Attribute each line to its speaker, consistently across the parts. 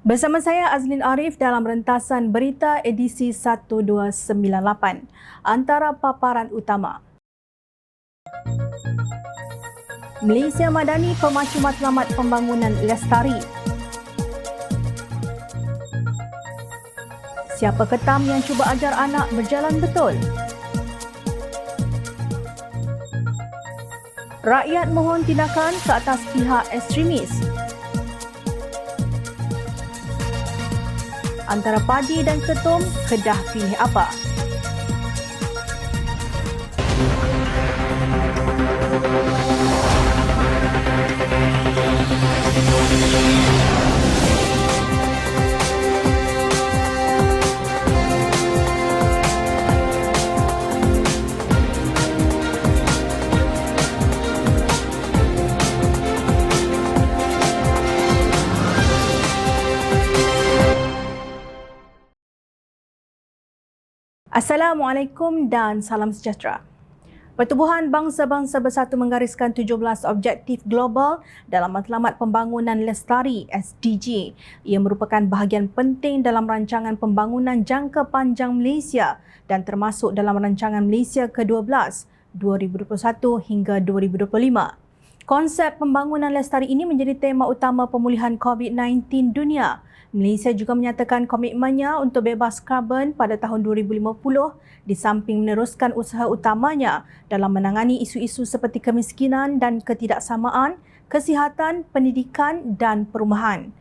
Speaker 1: Bersama saya Azlin Arif dalam rentasan berita edisi 1298. Antara paparan utama. Malaysia Madani pemacu matlamat pembangunan lestari. Siapa ketam yang cuba ajar anak berjalan betul? Rakyat mohon tindakan ke atas pihak ekstremis. Antara padi dan ketum, Kedah pilih apa? Assalamualaikum dan salam sejahtera. Pertubuhan Bangsa-Bangsa Bersatu menggariskan 17 objektif global dalam Matlamat Pembangunan Lestari (SDG). Ia merupakan bahagian penting dalam rancangan pembangunan jangka panjang Malaysia dan termasuk dalam rancangan Malaysia ke-12 2021 hingga 2025. Konsep pembangunan lestari ini menjadi tema utama pemulihan COVID-19 dunia. Malaysia juga menyatakan komitmennya untuk bebas karbon pada tahun 2050 di samping meneruskan usaha utamanya dalam menangani isu-isu seperti kemiskinan dan ketidaksamaan, kesihatan, pendidikan dan perumahan.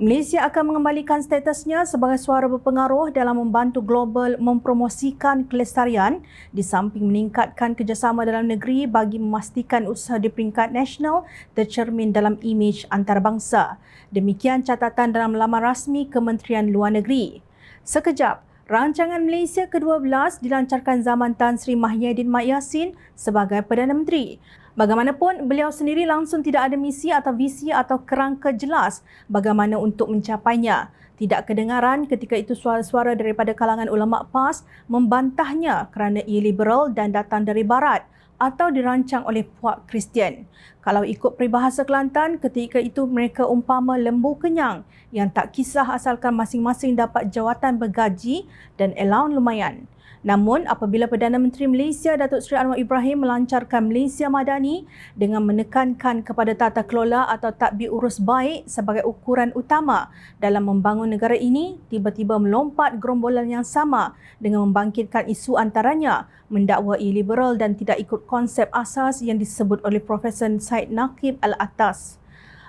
Speaker 1: Malaysia akan mengembalikan statusnya sebagai suara berpengaruh dalam membantu global mempromosikan kelestarian di samping meningkatkan kerjasama dalam negeri bagi memastikan usaha di peringkat nasional tercermin dalam imej antarabangsa. Demikian catatan dalam laman rasmi Kementerian Luar Negeri. Sekejap, rancangan Malaysia ke-12 dilancarkan zaman Tan Sri Mahyidin Mat Yassin sebagai Perdana Menteri. Bagaimanapun, beliau sendiri langsung tidak ada misi atau visi atau kerangka jelas bagaimana untuk mencapainya. Tidak kedengaran ketika itu suara-suara daripada kalangan ulama PAS membantahnya kerana ia liberal dan datang dari barat atau dirancang oleh puak Kristian. Kalau ikut peribahasa Kelantan, ketika itu mereka umpama lembu kenyang yang tak kisah asalkan masing-masing dapat jawatan bergaji dan allowance lumayan. Namun, apabila Perdana Menteri Malaysia Datuk Seri Anwar Ibrahim melancarkan Malaysia Madani dengan menekankan kepada tata kelola atau tadbir urus baik sebagai ukuran utama dalam membangun negara ini, tiba-tiba melompat gerombolan yang sama dengan membangkitkan isu antaranya mendakwa ia liberal dan tidak ikut konsep asas yang disebut oleh Profesor Said Naqib Al-Atas.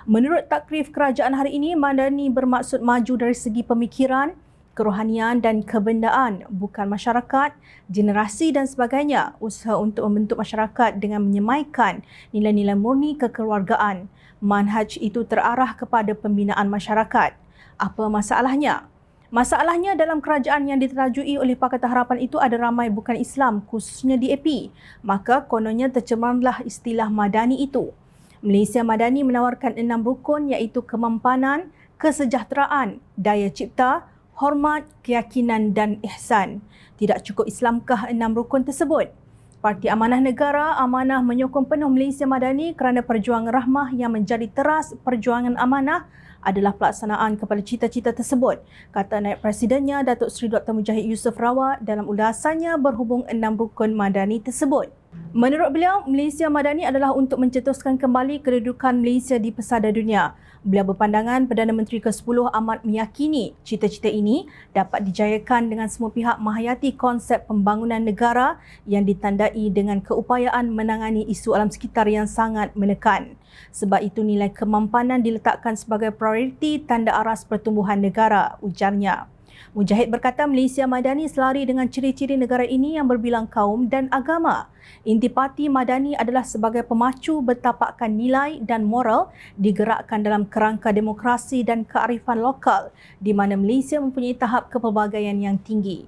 Speaker 1: Menurut takrif kerajaan hari ini, Madani bermaksud maju dari segi pemikiran, kerohanian dan kebendaan, bukan masyarakat, generasi dan sebagainya. Usaha untuk membentuk masyarakat dengan menyemaikan nilai-nilai murni kekeluargaan. Manhaj itu terarah kepada pembinaan masyarakat. Apa masalahnya? Masalahnya dalam kerajaan yang diterajui oleh Pakatan Harapan itu ada ramai bukan Islam, khususnya DAP. Maka kononnya tercemarlah istilah Madani itu. Malaysia Madani menawarkan 6 rukun iaitu kemampanan, kesejahteraan, daya cipta, hormat, keyakinan dan ihsan. Tidak cukup Islamkah 6 rukun tersebut? Parti Amanah Negara Amanah menyokong penuh Malaysia Madani kerana perjuangan rahmah yang menjadi teras perjuangan amanah adalah pelaksanaan kepada cita-cita tersebut, kata Naib Presidennya Datuk Seri Dr. Mujahid Yusof Rawat dalam ulasannya berhubung 6 rukun Madani tersebut. Menurut beliau, Malaysia Madani adalah untuk mencetuskan kembali kedudukan Malaysia di pesada dunia. Beliau berpandangan Perdana Menteri ke-10 amat meyakini cita-cita ini dapat dijayakan dengan semua pihak menghayati konsep pembangunan negara yang ditandai dengan keupayaan menangani isu alam sekitar yang sangat menekan. Sebab itu nilai kemampanan diletakkan sebagai prioriti tanda aras pertumbuhan negara, ujarnya. Mujahid berkata Malaysia Madani selari dengan ciri-ciri negara ini yang berbilang kaum dan agama. Inti parti Madani adalah sebagai pemacu bertapakkan nilai dan moral digerakkan dalam kerangka demokrasi dan kearifan lokal di mana Malaysia mempunyai tahap kepelbagaian yang tinggi.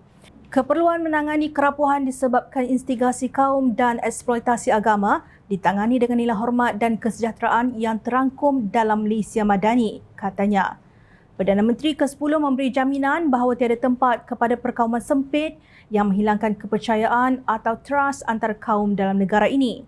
Speaker 1: Keperluan menangani kerapuhan disebabkan instigasi kaum dan eksploitasi agama ditangani dengan nilai hormat dan kesejahteraan yang terangkum dalam Malaysia Madani, katanya. Perdana Menteri ke-10 memberi jaminan bahawa tiada tempat kepada perkauman sempit yang menghilangkan kepercayaan atau trust antara kaum dalam negara ini.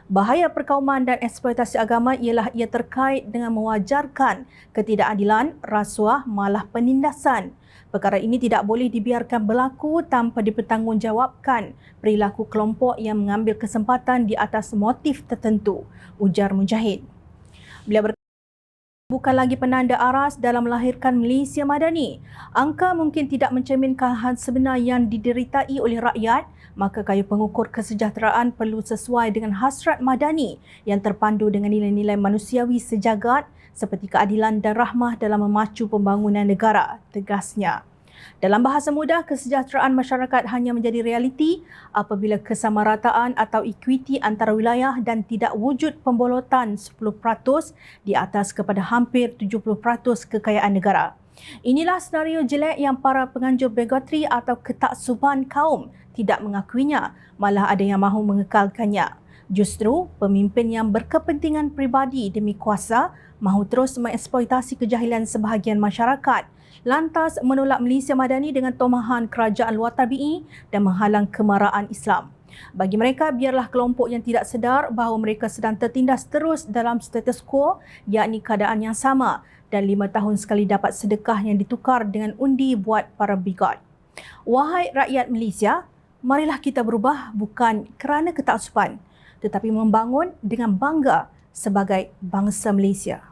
Speaker 1: Bahaya perkauman dan eksploitasi agama ialah ia terkait dengan mewajarkan ketidakadilan, rasuah, malah penindasan. Perkara ini tidak boleh dibiarkan berlaku tanpa dipertanggungjawabkan perilaku kelompok yang mengambil kesempatan di atas motif tertentu, ujar Mujahid. Beliau bukan lagi penanda aras dalam melahirkan Malaysia Madani. Angka mungkin tidak mencerminkan hal sebenar yang dideritai oleh rakyat, maka kayu pengukur kesejahteraan perlu sesuai dengan hasrat Madani yang terpandu dengan nilai-nilai manusiawi sejagat seperti keadilan dan rahmah dalam memacu pembangunan negara, tegasnya. Dalam bahasa mudah, kesejahteraan masyarakat hanya menjadi realiti apabila kesamarataan atau equity antara wilayah dan tidak wujud pembolotan 10% di atas kepada hampir 70% kekayaan negara. Inilah senario jelek yang para penganjur bigotry atau ketaksuban kaum tidak mengakuinya, malah ada yang mahu mengekalkannya. Justru, pemimpin yang berkepentingan peribadi demi kuasa mahu terus mengeksploitasi kejahilan sebahagian masyarakat, lantas menolak Malaysia Madani dengan tomahan kerajaan luar tabi'i dan menghalang kemarahan Islam. Bagi mereka, biarlah kelompok yang tidak sedar bahawa mereka sedang tertindas terus dalam status quo, yakni keadaan yang sama, dan 5 tahun sekali dapat sedekah yang ditukar dengan undi buat para bigot. Wahai rakyat Malaysia, marilah kita berubah bukan kerana ketaksuban, tetapi membangun dengan bangga sebagai bangsa Malaysia.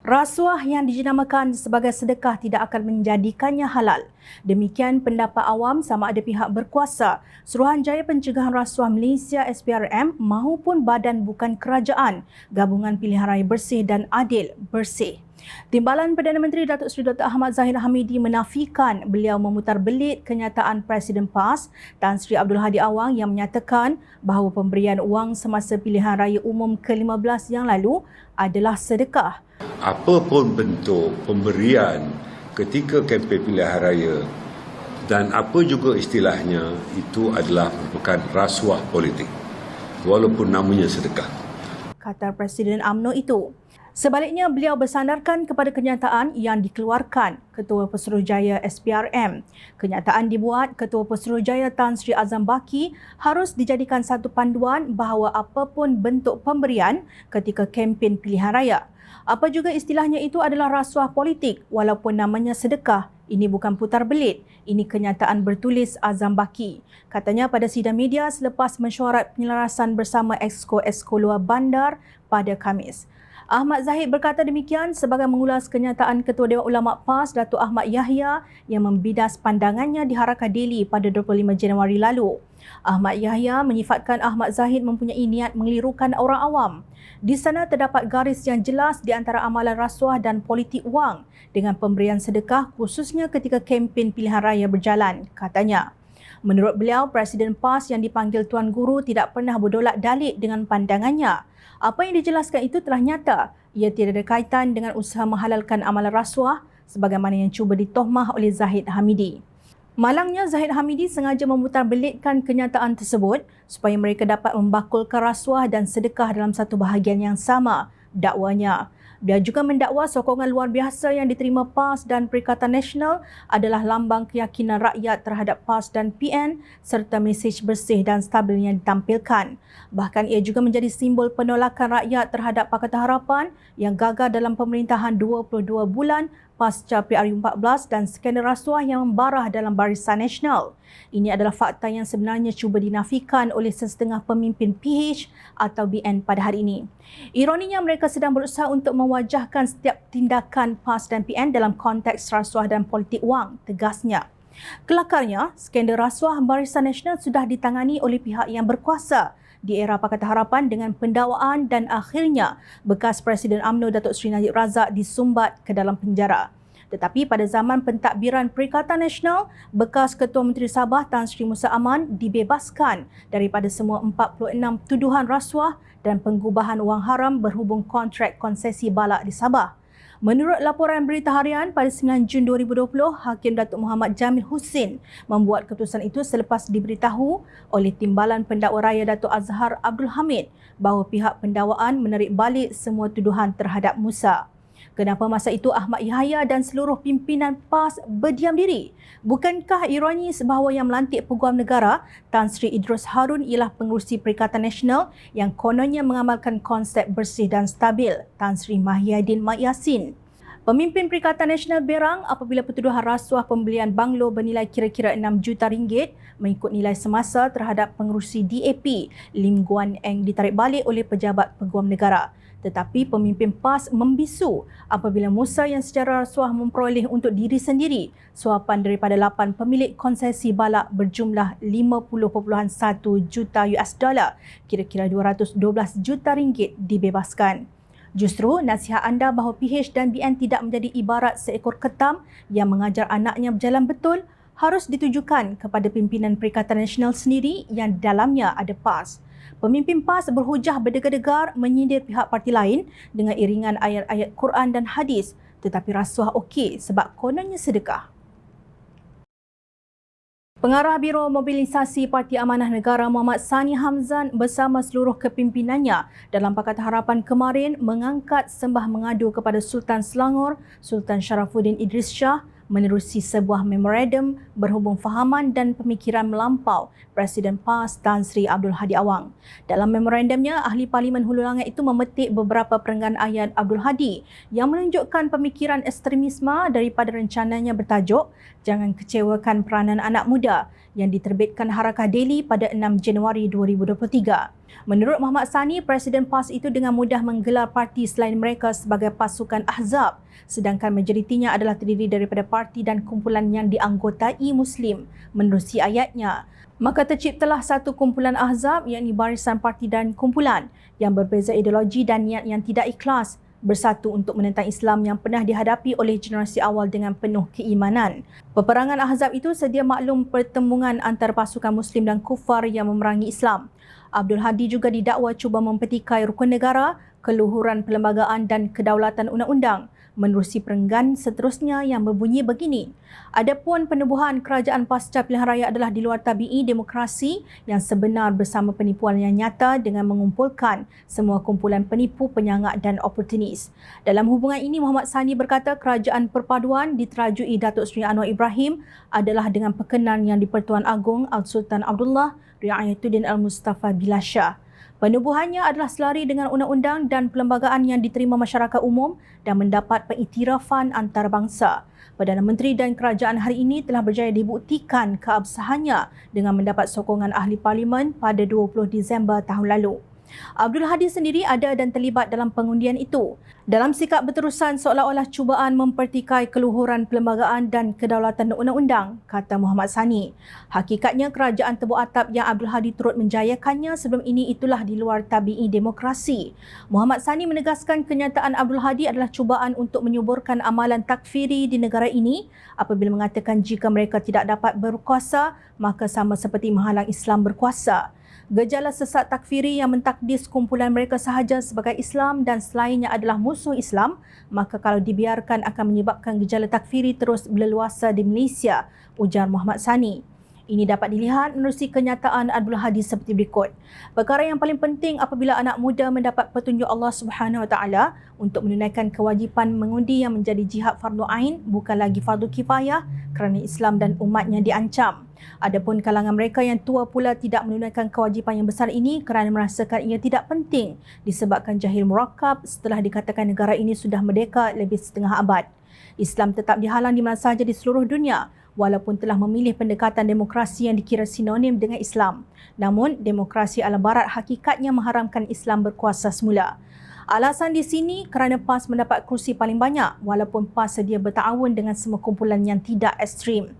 Speaker 1: Rasuah yang dijenamakan sebagai sedekah tidak akan menjadikannya halal. Demikian pendapat awam sama ada pihak berkuasa, Suruhanjaya Pencegahan Rasuah Malaysia SPRM maupun Badan Bukan Kerajaan, Gabungan Pilihan Raya Bersih dan Adil Bersih. Timbalan Perdana Menteri Datuk Seri Dr. Ahmad Zahid Hamidi menafikan beliau memutar belit kenyataan Presiden PAS Tan Sri Abdul Hadi Awang yang menyatakan bahawa pemberian wang semasa pilihan raya umum ke-15 yang lalu adalah sedekah.
Speaker 2: Apapun bentuk pemberian ketika kempen pilihan raya dan apa juga istilahnya, itu adalah merupakan rasuah politik walaupun namanya sedekah,
Speaker 1: kata Presiden UMNO itu. Sebaliknya, beliau bersandarkan kepada kenyataan yang dikeluarkan Ketua Pesuruhjaya SPRM. Kenyataan dibuat Ketua Pesuruhjaya Tan Sri Azam Baki harus dijadikan satu panduan bahawa apapun bentuk pemberian ketika kempen pilihan raya, apa juga istilahnya, itu adalah rasuah politik walaupun namanya sedekah. Ini bukan putar belit. Ini kenyataan bertulis Azam Baki. Katanya pada sidang media selepas mesyuarat penyelarasan bersama Exco Luar Bandar pada Khamis. Ahmad Zahid berkata demikian sebagai mengulas kenyataan Ketua Dewan Ulama PAS Datuk Ahmad Yahya yang membidas pandangannya di Harakah Daily pada 25 Januari lalu. Ahmad Yahya menyifatkan Ahmad Zahid mempunyai niat mengelirukan orang awam. Di sana terdapat garis yang jelas di antara amalan rasuah dan politik wang dengan pemberian sedekah khususnya ketika kempen pilihan raya berjalan, katanya. Menurut beliau, Presiden PAS yang dipanggil Tuan Guru tidak pernah berdolak dalik dengan pandangannya. Apa yang dijelaskan itu telah nyata. Ia tidak ada kaitan dengan usaha menghalalkan amalan rasuah sebagaimana yang cuba ditohmah oleh Zahid Hamidi. Malangnya, Zahid Hamidi sengaja memutar belitkan kenyataan tersebut supaya mereka dapat membakulkan rasuah dan sedekah dalam satu bahagian yang sama, dakwanya. Dia juga mendakwa sokongan luar biasa yang diterima PAS dan Perikatan Nasional adalah lambang keyakinan rakyat terhadap PAS dan PN serta mesej bersih dan stabil yang ditampilkan. Bahkan ia juga menjadi simbol penolakan rakyat terhadap Pakatan Harapan yang gagal dalam pemerintahan 22 bulan pasca PRU14 dan skandal rasuah yang membarah dalam Barisan Nasional. Ini adalah fakta yang sebenarnya cuba dinafikan oleh sesetengah pemimpin PH atau BN pada hari ini. Ironinya, mereka sedang berusaha untuk mewajahkan setiap tindakan PAS dan PN dalam konteks rasuah dan politik wang, tegasnya. Kelakarnya, skandal rasuah Barisan Nasional sudah ditangani oleh pihak yang berkuasa di era Pakatan Harapan dengan pendakwaan dan akhirnya bekas Presiden UMNO Datuk Seri Najib Razak disumbat ke dalam penjara. Tetapi pada zaman pentadbiran Perikatan Nasional, bekas Ketua Menteri Sabah Tan Sri Musa Aman dibebaskan daripada semua 46 tuduhan rasuah dan pengubahan wang haram berhubung kontrak konsesi balak di Sabah. Menurut laporan Berita Harian pada 9 Jun 2020, Hakim Datuk Muhammad Jamil Husin membuat keputusan itu selepas diberitahu oleh Timbalan Pendakwa Raya Datuk Azhar Abdul Hamid bahawa pihak pendakwaan menarik balik semua tuduhan terhadap Musa. Kenapa masa itu Ahmad Yahya dan seluruh pimpinan PAS berdiam diri? Bukankah ironis bahawa yang melantik Peguam Negara Tan Sri Idrus Harun ialah pengerusi Perikatan Nasional yang kononnya mengamalkan konsep bersih dan stabil, Tan Sri Mahyadin Mat Yassin? Pemimpin Perikatan Nasional berang apabila pertuduhan rasuah pembelian banglo bernilai kira-kira 6 juta ringgit mengikut nilai semasa terhadap pengerusi DAP Lim Guan Eng ditarik balik oleh pejabat Peguam Negara. Tetapi pemimpin PAS membisu apabila Musa yang secara rasuah memperoleh untuk diri sendiri suapan daripada 8 pemilik konsesi balak berjumlah 50.1 juta US dollar, kira-kira 212 juta ringgit dibebaskan. Justru nasihat anda bahawa PH dan BN tidak menjadi ibarat seekor ketam yang mengajar anaknya berjalan betul harus ditujukan kepada pimpinan Perikatan Nasional sendiri yang di dalamnya ada PAS. Pemimpin PAS berhujah berdegar-degar menyindir pihak parti lain dengan iringan ayat-ayat Quran dan hadis, tetapi rasuah okey sebab kononnya sedekah. Pengarah Biro Mobilisasi Parti Amanah Negara Muhammad Sani Hamzan bersama seluruh kepimpinannya dalam Pakatan Harapan kemarin mengangkat sembah mengadu kepada Sultan Selangor, Sultan Sharafuddin Idris Shah menerusi sebuah memorandum berhubung fahaman dan pemikiran melampau Presiden PAS Tan Sri Abdul Hadi Awang. Dalam memorandumnya, Ahli Parlimen Hulu Langit itu memetik beberapa perenggan ayat Abdul Hadi yang menunjukkan pemikiran ekstremisme daripada rencananya bertajuk "Jangan kecewakan peranan anak muda" yang diterbitkan Harakah Daily pada 6 Januari 2023. Menurut Muhammad Sani, Presiden PAS itu dengan mudah menggelar parti selain mereka sebagai pasukan ahzab, sedangkan majoritinya adalah terdiri daripada parti dan kumpulan yang dianggotai Muslim. Menerusi ayatnya, maka terciptalah satu kumpulan ahzab yakni barisan parti dan kumpulan yang berbeza ideologi dan niat yang tidak ikhlas bersatu untuk menentang Islam yang pernah dihadapi oleh generasi awal dengan penuh keimanan. Peperangan ahzab itu sedia maklum pertembungan antara pasukan Muslim dan kufar yang memerangi Islam. Abdul Hadi juga didakwa cuba mempetikai rukun negara, keluhuran perlembagaan dan kedaulatan undang-undang. Menerusi perenggan seterusnya yang berbunyi begini. Adapun penubuhan kerajaan pasca pilihan raya adalah di luar tabi'i demokrasi yang sebenar bersama penipuan yang nyata dengan mengumpulkan semua kumpulan penipu, penyangak dan oportunis. Dalam hubungan ini, Muhammad Sani berkata kerajaan perpaduan diterajui Datuk Seri Anwar Ibrahim adalah dengan pekenan yang di-Pertuan Agong Al-Sultan Abdullah Riayatuddin Al-Mustafa Billah Shah. Penubuhannya adalah selari dengan undang-undang dan perlembagaan yang diterima masyarakat umum dan mendapat pengiktirafan antarabangsa. Perdana Menteri dan kerajaan hari ini telah berjaya dibuktikan keabsahannya dengan mendapat sokongan ahli parlimen pada 20 Disember tahun lalu. Abdul Hadi sendiri ada dan terlibat dalam pengundian itu. Dalam sikap berterusan seolah-olah cubaan mempertikai keluhuran perlembagaan dan kedaulatan undang-undang, kata Muhammad Sani. Hakikatnya kerajaan tebuk atap yang Abdul Hadi turut menjayakannya sebelum ini itulah di luar tabi'i demokrasi. Muhammad Sani menegaskan kenyataan Abdul Hadi adalah cubaan untuk menyuburkan amalan takfiri di negara ini apabila mengatakan jika mereka tidak dapat berkuasa, maka sama seperti menghalang Islam berkuasa. Gejala sesat takfiri yang mentakdis kumpulan mereka sahaja sebagai Islam dan selainnya adalah musuh Islam, maka kalau dibiarkan akan menyebabkan gejala takfiri terus berleluasa di Malaysia, ujar Muhammad Sani. Ini dapat dilihat menerusi kenyataan Abdul Hadi seperti berikut. Perkara yang paling penting apabila anak muda mendapat petunjuk Allah Subhanahu Wa Taala untuk menunaikan kewajipan mengundi yang menjadi jihad fardu ain bukan lagi fardu kifayah kerana Islam dan umatnya diancam. Adapun kalangan mereka yang tua pula tidak menunaikan kewajipan yang besar ini kerana merasakan ia tidak penting disebabkan jahil murakab setelah dikatakan negara ini sudah merdeka lebih setengah abad. Islam tetap dihalang di mana sahaja di seluruh dunia walaupun telah memilih pendekatan demokrasi yang dikira sinonim dengan Islam. Namun, demokrasi ala barat hakikatnya mengharamkan Islam berkuasa semula. Alasan di sini kerana PAS mendapat kerusi paling banyak walaupun PAS sedia bertawun dengan semua kumpulan yang tidak ekstrim.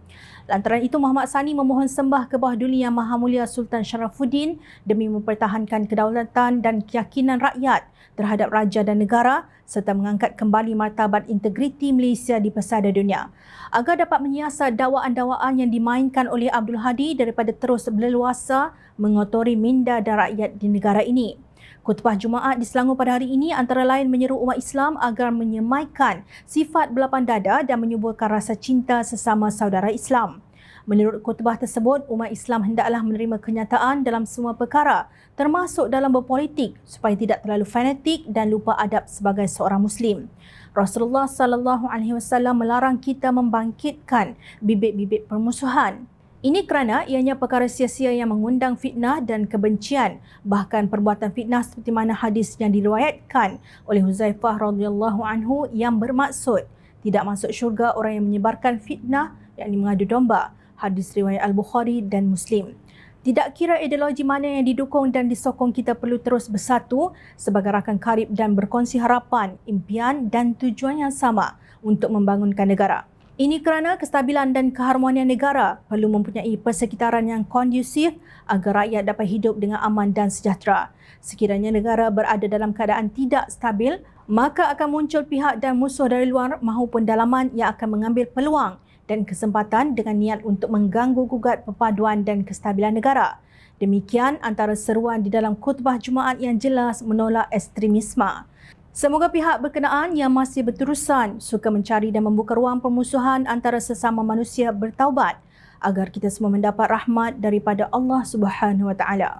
Speaker 1: Lantaran itu, Muhammad Sani memohon sembah ke bawah Duli Yang Maha Mulia Sultan Sharafuddin demi mempertahankan kedaulatan dan keyakinan rakyat terhadap raja dan negara serta mengangkat kembali martabat integriti Malaysia di pesada dunia agar dapat menyiasat dakwaan-dakwaan yang dimainkan oleh Abdul Hadi daripada terus berleluasa mengotori minda dan rakyat di negara ini. Khutbah Jumaat di Selangor pada hari ini antara lain menyeru umat Islam agar menyemaikan sifat belapan dada dan menyuburkan rasa cinta sesama saudara Islam. Menurut khutbah tersebut, umat Islam hendaklah menerima kenyataan dalam semua perkara, termasuk dalam berpolitik, supaya tidak terlalu fanatik dan lupa adab sebagai seorang Muslim. Rasulullah sallallahu alaihi wasallam melarang kita membangkitkan bibit-bibit permusuhan. Ini kerana ianya perkara sia-sia yang mengundang fitnah dan kebencian, bahkan perbuatan fitnah seperti mana hadis yang diriwayatkan oleh Huzaifah radhiyallahu anhu yang bermaksud tidak masuk syurga orang yang menyebarkan fitnah yakni mengadu domba. Hadis riwayat Al-Bukhari dan Muslim. Tidak kira ideologi mana yang didukung dan disokong, kita perlu terus bersatu sebagai rakan karib dan berkongsi harapan, impian dan tujuan yang sama untuk membangunkan negara. Ini kerana kestabilan dan keharmonian negara perlu mempunyai persekitaran yang kondusif agar rakyat dapat hidup dengan aman dan sejahtera. Sekiranya negara berada dalam keadaan tidak stabil, maka akan muncul pihak dan musuh dari luar maupun dalaman yang akan mengambil peluang dan kesempatan dengan niat untuk mengganggu gugat perpaduan dan kestabilan negara. Demikian antara seruan di dalam khutbah Jumaat yang jelas menolak ekstremisme. Semoga pihak berkenaan yang masih berterusan suka mencari dan membuka ruang permusuhan antara sesama manusia bertaubat agar kita semua mendapat rahmat daripada Allah Subhanahu Wa Taala.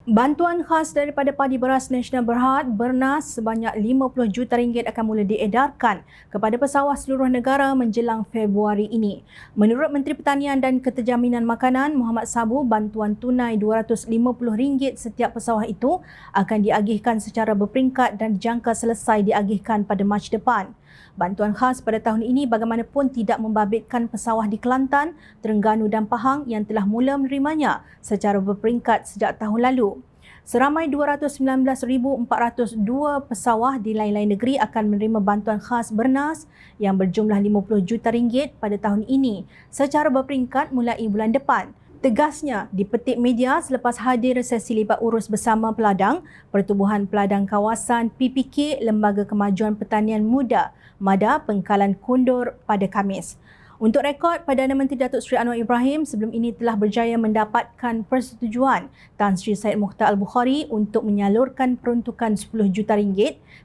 Speaker 1: Bantuan khas daripada Padi Beras Nasional Berhad (Bernas) sebanyak RM50 juta akan mula diedarkan kepada pesawah seluruh negara menjelang Februari ini. Menurut Menteri Pertanian dan Keterjaminan Makanan Muhammad Sabu, bantuan tunai RM250 setiap pesawah itu akan diagihkan secara berperingkat dan dijangka selesai diagihkan pada Mac depan. Bantuan khas pada tahun ini bagaimanapun tidak membabitkan pesawah di Kelantan, Terengganu dan Pahang yang telah mula menerimanya secara berperingkat sejak tahun lalu. Seramai 219,402 pesawah di lain-lain negeri akan menerima bantuan khas Bernas yang berjumlah RM50 juta pada tahun ini secara berperingkat mulai bulan depan. Tegasnya dipetik media selepas hadir sesi libat urus bersama peladang Pertubuhan Peladang Kawasan PPK Lembaga Kemajuan Pertanian Muda MADA Pengkalan Kundur pada Khamis. Untuk rekod, Perdana Menteri Datuk Seri Anwar Ibrahim sebelum ini telah berjaya mendapatkan persetujuan Tan Sri Syed Mukhtar Al-Bukhari untuk menyalurkan peruntukan RM10 juta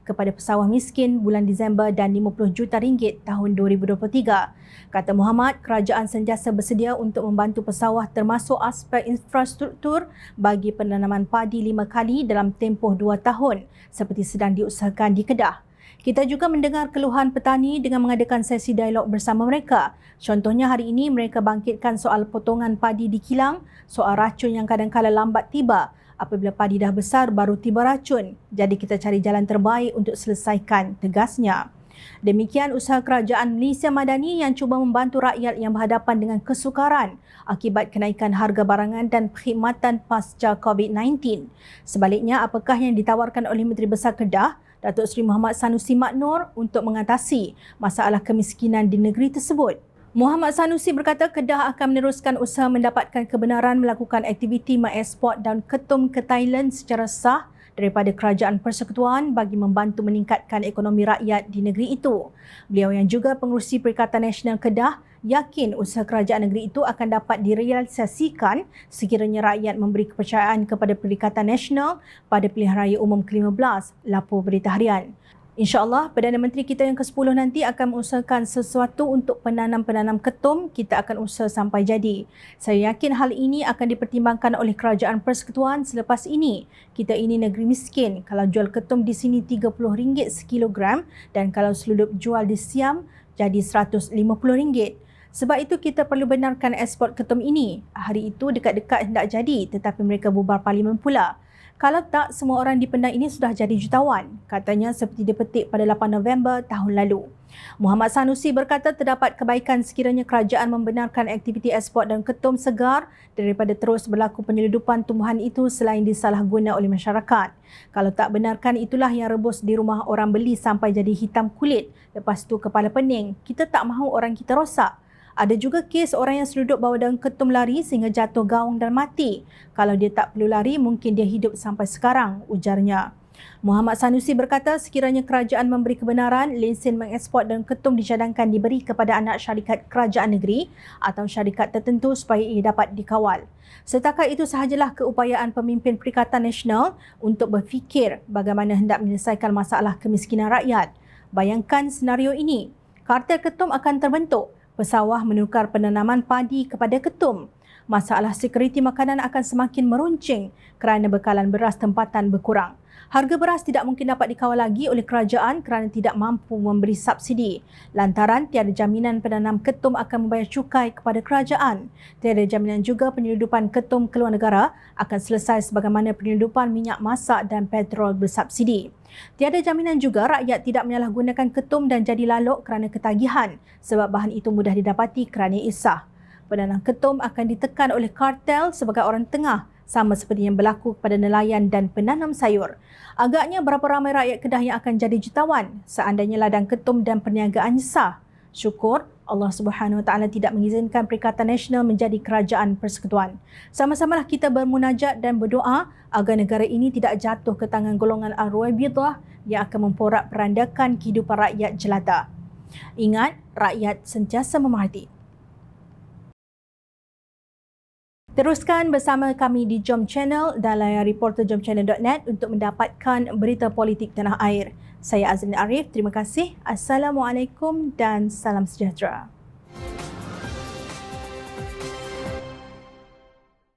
Speaker 1: kepada pesawah miskin bulan Disember dan RM50 juta tahun 2023. Kata Muhammad, kerajaan sentiasa bersedia untuk membantu pesawah termasuk aspek infrastruktur bagi penanaman padi 5 kali dalam tempoh 2 tahun seperti sedang diusahakan di Kedah. Kita juga mendengar keluhan petani dengan mengadakan sesi dialog bersama mereka. Contohnya hari ini mereka bangkitkan soal potongan padi di kilang, soal racun yang kadang-kala lambat tiba. Apabila padi dah besar baru tiba racun. Jadi kita cari jalan terbaik untuk selesaikan, tegasnya. Demikian usaha kerajaan Malaysia Madani yang cuba membantu rakyat yang berhadapan dengan kesukaran akibat kenaikan harga barangan dan perkhidmatan pasca COVID-19. Sebaliknya, apakah yang ditawarkan oleh Menteri Besar Kedah, Datuk Seri Muhammad Sanusi Mak Noor untuk mengatasi masalah kemiskinan di negeri tersebut? Muhammad Sanusi berkata Kedah akan meneruskan usaha mendapatkan kebenaran melakukan aktiviti mengeksport daun ketum ke Thailand secara sah daripada Kerajaan Persekutuan bagi membantu meningkatkan ekonomi rakyat di negeri itu. Beliau yang juga pengerusi Perikatan Nasional Kedah yakin usaha kerajaan negeri itu akan dapat direalisasikan sekiranya rakyat memberi kepercayaan kepada Perikatan Nasional pada pilihan raya umum ke-15, lapor Berita Harian. InsyaAllah, Perdana Menteri kita yang ke-10 nanti akan mengusahakan sesuatu untuk penanam-penanam ketum. Kita akan usaha sampai jadi. Saya yakin hal ini akan dipertimbangkan oleh Kerajaan Persekutuan selepas ini. Kita ini negeri miskin. Kalau jual ketum di sini RM30 sekilogram dan kalau seludup jual di Siam jadi RM150. Sebab itu kita perlu benarkan ekspor ketum ini. Hari itu dekat-dekat hendak jadi tetapi mereka bubar parlimen pula. Kalau tak, semua orang di Penang ini sudah jadi jutawan, katanya seperti dipetik pada 8 November tahun lalu. Muhammad Sanusi berkata terdapat kebaikan sekiranya kerajaan membenarkan aktiviti ekspor dan ketum segar daripada terus berlaku penyeludupan tumbuhan itu selain disalahguna oleh masyarakat. Kalau tak benarkan, itulah yang rebus di rumah orang beli sampai jadi hitam kulit, lepas tu kepala pening. Kita tak mahu orang kita rosak. Ada juga kes orang yang seluduk bawa daun ketum lari sehingga jatuh gaung dan mati. Kalau dia tak perlu lari, mungkin dia hidup sampai sekarang, ujarnya. Muhammad Sanusi berkata sekiranya kerajaan memberi kebenaran, lesen mengeksport daun ketum dicadangkan diberi kepada anak syarikat kerajaan negeri atau syarikat tertentu supaya ia dapat dikawal. Setakat itu sahajalah keupayaan pemimpin Perikatan Nasional untuk berfikir bagaimana hendak menyelesaikan masalah kemiskinan rakyat. Bayangkan senario ini, kartel ketum akan terbentuk. Pesawah menukar penanaman padi kepada ketum. Masalah sekuriti makanan akan semakin meruncing kerana bekalan beras tempatan berkurang. Harga beras tidak mungkin dapat dikawal lagi oleh kerajaan kerana tidak mampu memberi subsidi. Lantaran tiada jaminan penanam ketum akan membayar cukai kepada kerajaan. Tiada jaminan juga penyeludupan ketum keluar negara akan selesai sebagaimana penyeludupan minyak masak dan petrol bersubsidi. Tiada jaminan juga rakyat tidak menyalahgunakan ketum dan jadi lalok kerana ketagihan sebab bahan itu mudah didapati kerana isah. Penanam ketum akan ditekan oleh kartel sebagai orang tengah, sama seperti yang berlaku kepada nelayan dan penanam sayur. Agaknya berapa ramai rakyat Kedah yang akan jadi jutawan seandainya ladang ketum dan perniagaan sah. Syukur Allah Subhanahu Wa Taala tidak mengizinkan Perikatan Nasional menjadi kerajaan persekutuan. Sama-samalah kita bermunajat dan berdoa agar negara ini tidak jatuh ke tangan golongan Al-Ruwaibidah yang akan memporak-perandakan kehidupan rakyat jelata. Ingat, rakyat sentiasa memerhati. Teruskan bersama kami di Jom Channel dan layar reporterjomchannel.net untuk mendapatkan berita politik tanah air. Saya Azlin Arif, terima kasih. Assalamualaikum dan salam sejahtera.